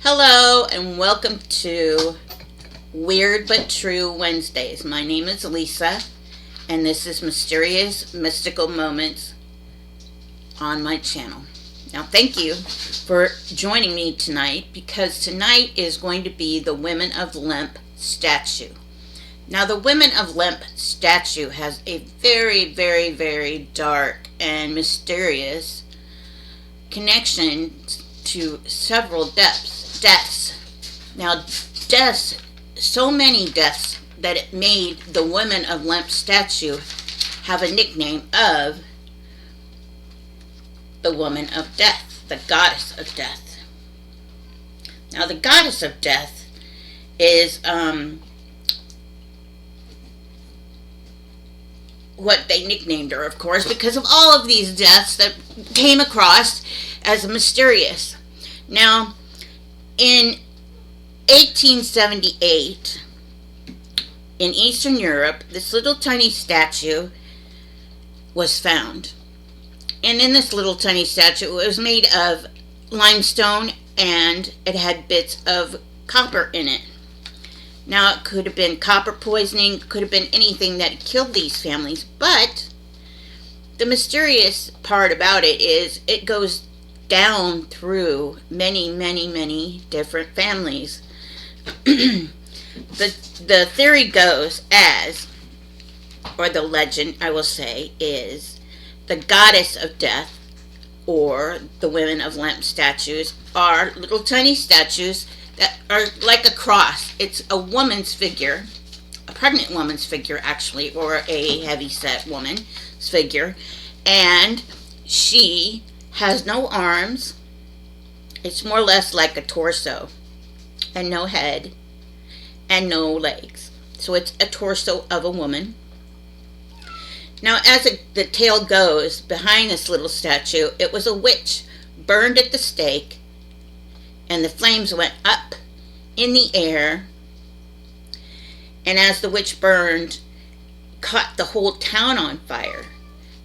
Hello and welcome to Weird But True Wednesdays. My name is Lisa and this is Mysterious Mystical Moments on my channel. Now thank you for joining me tonight because tonight is going to be the Women of Lemb statue. Now the Women of Lemb statue has a very dark and mysterious connection to several deaths. Now, deaths, so many deaths that it made the Women of Lemb statue have a nickname of the Woman of Death, the Goddess of Death. Now, the Goddess of Death is what they nicknamed her, of course, because of all of these deaths that came across as mysterious. Now, in 1878, in Eastern Europe, this little tiny statue was found. And in this little tiny statue, it was made of limestone and it had bits of copper in it. Now, it could have been copper poisoning, could have been anything that killed these families, but the mysterious part about it is it goes down through many different families. The theory goes as, or the legend I will say, is the Goddess of Death or the Women of Lemb statues are little tiny statues that are like a cross. It's a woman's figure, a pregnant woman's figure actually, or a heavy-set woman's figure, and she has no arms. It's more or less like a torso, and no head, and no legs. So it's a torso of a woman. Now, as the tale goes, behind this little statue, it was a witch burned at the stake, and the flames went up in the air, and as the witch burned, caught the whole town on fire.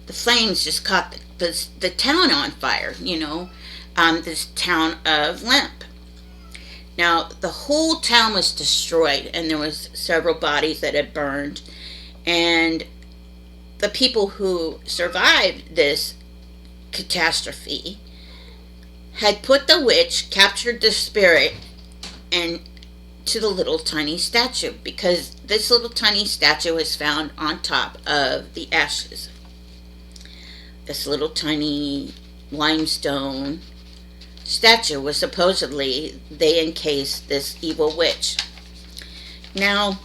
The flames just caught the town on fire, this town of Lemb. Now, the whole town was destroyed, and there was several bodies that had burned, and the people who survived this catastrophe had put the witch, captured the spirit, and to the little tiny statue, because this little tiny statue was found on top of the ashes. This little tiny limestone statue was supposedly, they encased this evil witch. Now,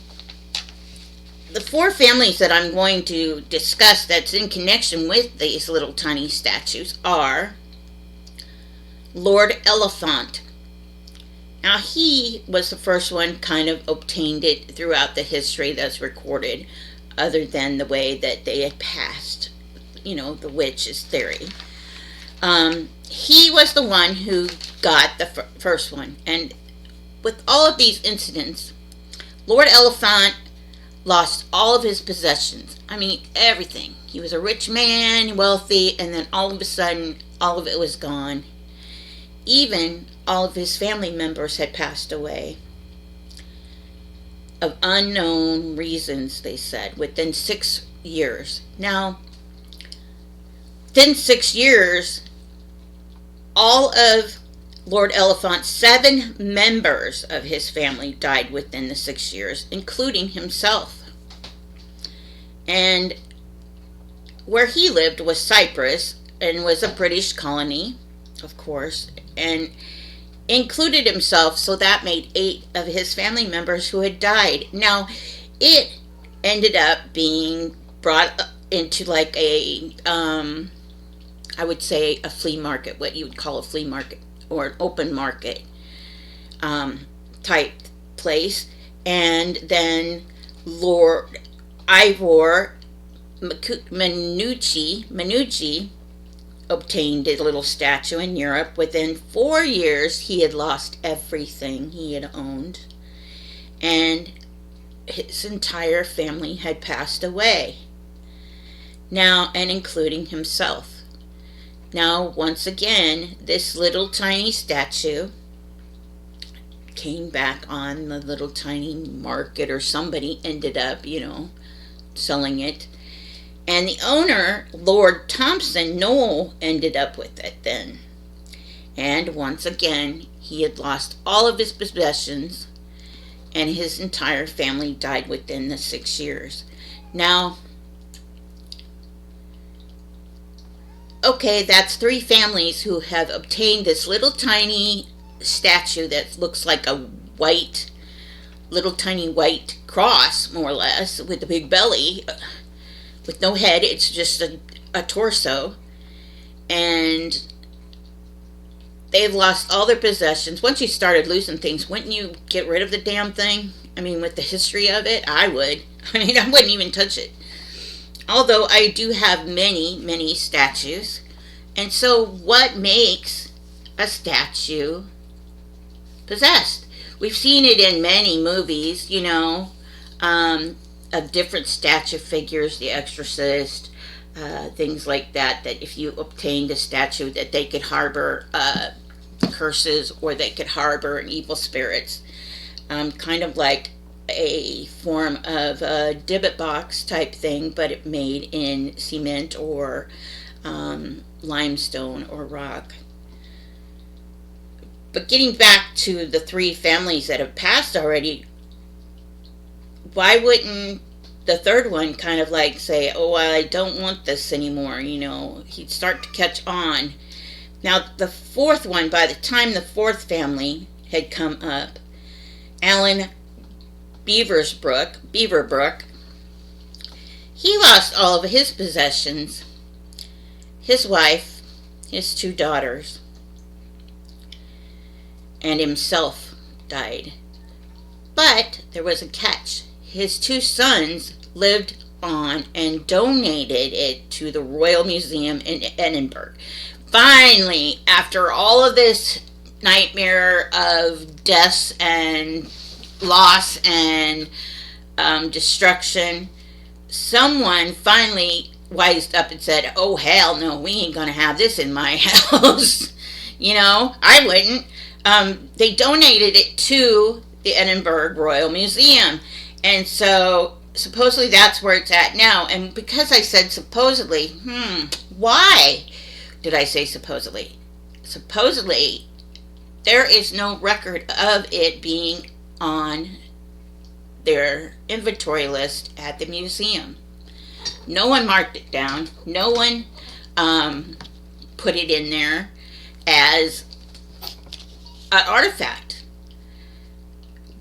the four families that I'm going to discuss that's in connection with these little tiny statues are Lord Elephant. Now, he was the first one kind of obtained it throughout the history that's recorded, other than the way that they had passed, the witch's theory. He was the one who got the first one. And with all of these incidents, Lord Elephant lost all of his possessions. I mean, everything. He was a rich man, wealthy, and then all of a sudden, all of it was gone. Even all of his family members had passed away of unknown reasons, they said, within 6 years. Now, within 6 years, all of Lord Elephant's 7 members of his family died within the 6 years, including himself. And where he lived was Cyprus, and was a British colony, of course, and included himself, so that made 8 of his family members who had died. Now, it ended up being brought into like a I would say a flea market, what you would call a flea market or an open market type place. And then Lord Ivor Manucci obtained a little statue in Europe. Within 4 years, he had lost everything he had owned, and his entire family had passed away. Now, and including himself. Now, once again, this little tiny statue came back on the little tiny market, or somebody ended up, selling it. And the owner, Lord Thompson Noel, ended up with it then. And once again, he had lost all of his possessions, and his entire family died within the 6 years. Now, okay, that's 3 families who have obtained this little tiny statue that looks like a little tiny white cross, more or less, with a big belly, with no head. It's just a torso. And they've lost all their possessions. Once you started losing things, wouldn't you get rid of the damn thing? I mean, with the history of it, I would. I wouldn't even touch it. Although I do have many, many statues. And so what makes a statue possessed? We've seen it in many movies, of different statue figures, The Exorcist, things like that, that if you obtained a statue, that they could harbor curses, or they could harbor evil spirits. Kind of like a form of a Dybbuk box type thing, but it made in cement or limestone or rock. But getting back to the 3 families that have passed already, why wouldn't the 3rd one kind of like say, oh, I don't want this anymore, he'd start to catch on. Now, the 4th one, by the time the 4th family had come up, Alan Beaverbrook, he lost all of his possessions, his wife, his 2 daughters, and himself died. But there was a catch. His 2 sons lived on and donated it to the Royal Museum in Edinburgh. Finally, after all of this nightmare of deaths and loss and destruction, someone finally wised up and said, oh, hell no, we ain't gonna have this in my house. I wouldn't. They donated it to the Edinburgh Royal Museum. And so supposedly that's where it's at now. And because I said supposedly, why did I say supposedly? Supposedly, there is no record of it being on their inventory list at the museum. No one marked it down. No one put it in there as an artifact.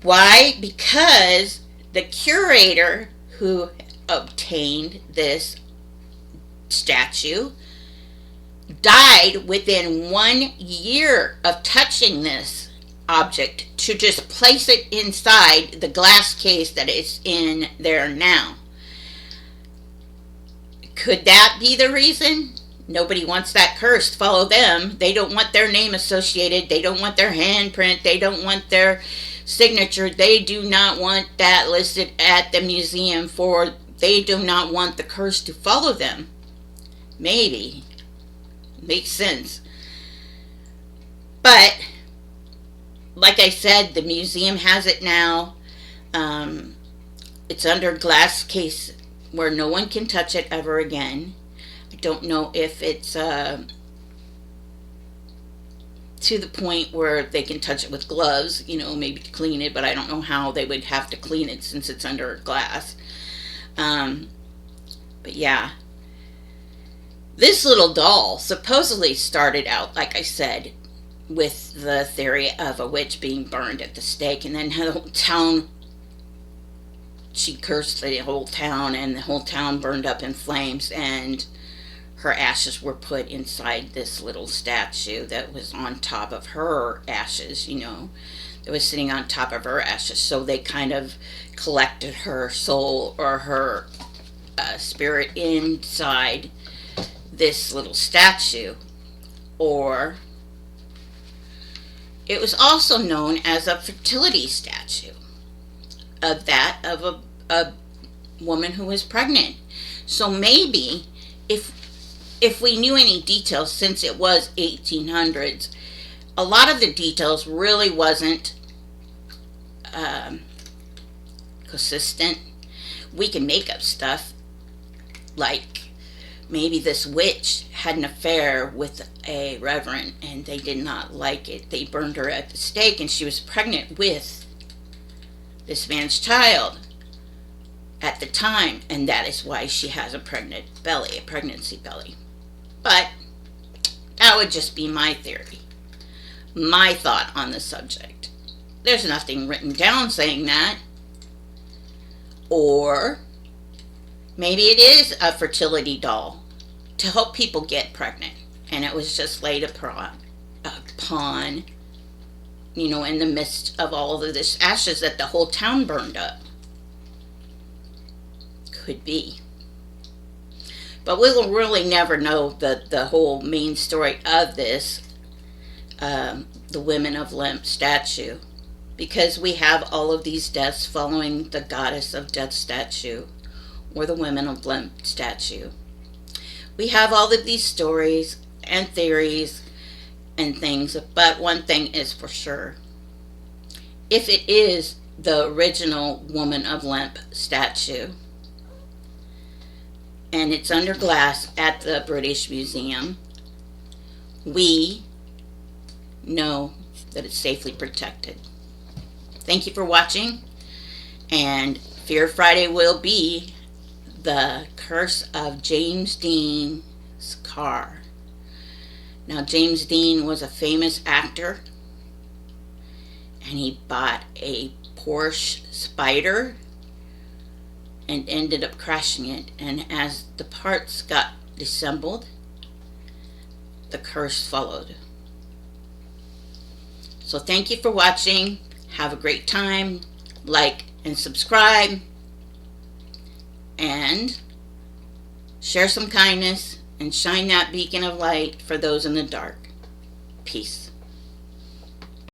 Why? Because the curator who obtained this statue died within 1 year of touching this object to just place it inside the glass case that is in there now. Could that be the reason? Nobody wants that curse to follow them. They don't want their name associated. They don't want their handprint. They don't want their signature. They do not want that listed at the museum, for they do not want the curse to follow them. Maybe. Makes sense. But like I said, the museum has it now. It's under glass case where no one can touch it ever again. I don't know if it's to the point where they can touch it with gloves, maybe to clean it, but I don't know how they would have to clean it since it's under glass. But yeah. This little doll supposedly started out, like I said, with the theory of a witch being burned at the stake, and then the whole town, she cursed the whole town, and the whole town burned up in flames, and her ashes were put inside this little statue that was on top of her ashes, that was sitting on top of her ashes. So they kind of collected her soul or her spirit inside this little statue. Or it was also known as a fertility statue of a woman who was pregnant. So maybe if we knew any details, since it was 1800s, a lot of the details really wasn't consistent. We can make up stuff like maybe this witch had an affair with a reverend and they did not like it. They burned her at the stake and she was pregnant with this man's child at the time, and that is why she has a pregnancy belly. But that would just be my theory, my thought on the subject. There's nothing written down saying that. Or maybe it is a fertility doll to help people get pregnant, and it was just laid upon, in the midst of all of this ashes that the whole town burned up. Could be. But we will really never know the whole main story of this, the Women of Lemb statue, because we have all of these deaths following the Goddess of Death statue or the Women of Lemb statue. We have all of these stories and theories and things, but one thing is for sure. If it is the original Woman of Lemb statue, and it's under glass at the British Museum, we know that it's safely protected. Thank you for watching, and Fear Friday will be the curse of James Dean's car. Now, James Dean was a famous actor, and he bought a Porsche Spider and ended up crashing it. And as the parts got disassembled, the curse followed. So thank you for watching. Have a great time. Like and subscribe. And share some kindness and shine that beacon of light for those in the dark. Peace.